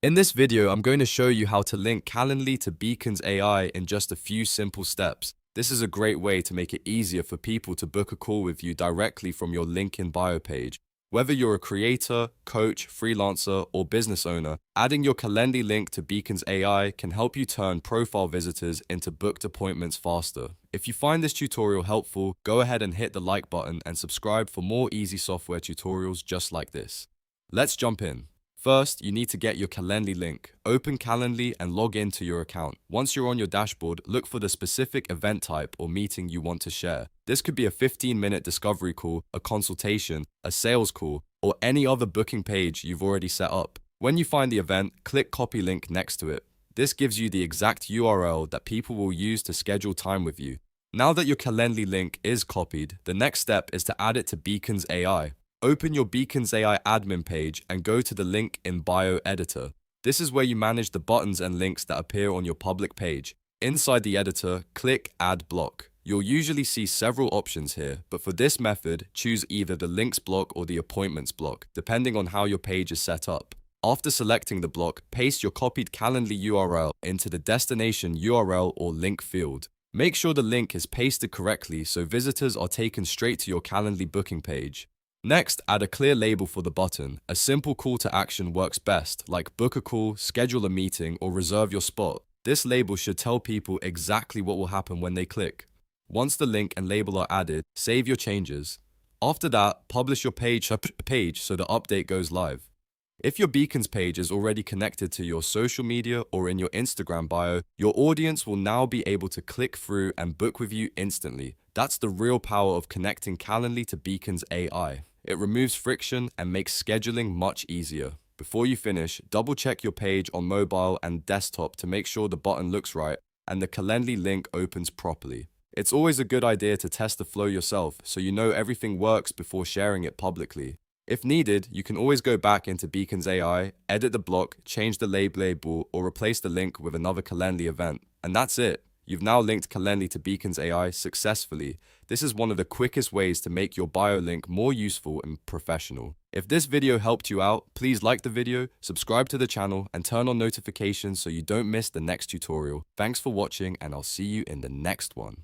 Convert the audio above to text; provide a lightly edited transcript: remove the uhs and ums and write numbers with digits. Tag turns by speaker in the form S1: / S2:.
S1: In this video, I'm going to show you how to link Calendly to Beacons AI in just a few simple steps. This is a great way to make it easier for people to book a call with you directly from your link in bio page. Whether you're a creator, coach, freelancer, or business owner, adding your Calendly link to Beacons AI can help you turn profile visitors into booked appointments faster. If you find this tutorial helpful, go ahead and hit the like button and subscribe for more easy software tutorials just like this. Let's jump in. First, you need to get your Calendly link. Open Calendly and log into your account. Once you're on your dashboard, look for the specific event type or meeting you want to share. This could be a 15-minute discovery call, a consultation, a sales call, or any other booking page you've already set up. When you find the event, click Copy Link next to it. This gives you the exact URL that people will use to schedule time with you. Now that your Calendly link is copied, the next step is to add it to Beacons AI. Open your Beacons AI admin page and go to the link in bio editor. This is where you manage the buttons and links that appear on your public page. Inside the editor, click Add Block. You'll usually see several options here, but for this method, choose either the links block or the appointments block, depending on how your page is set up. After selecting the block, paste your copied Calendly URL into the destination URL or link field. Make sure the link is pasted correctly so visitors are taken straight to your Calendly booking page. Next, add a clear label for the button. A simple call to action works best, like book a call, schedule a meeting, or reserve your spot. This label should tell people exactly what will happen when they click. Once the link and label are added, save your changes. After that, publish your page so the update goes live. If your Beacons page is already connected to your social media or in your Instagram bio, your audience will now be able to click through and book with you instantly. That's the real power of connecting Calendly to Beacons AI. It removes friction and makes scheduling much easier. Before you finish, double check your page on mobile and desktop to make sure the button looks right and the Calendly link opens properly. It's always a good idea to test the flow yourself so you know everything works before sharing it publicly. If needed, you can always go back into Beacons AI, edit the block, change the label, or replace the link with another Calendly event. And that's it. You've now linked Calendly to Beacons AI successfully. This is one of the quickest ways to make your bio link more useful and professional. If this video helped you out, please like the video, subscribe to the channel, and turn on notifications so you don't miss the next tutorial. Thanks for watching, and I'll see you in the next one.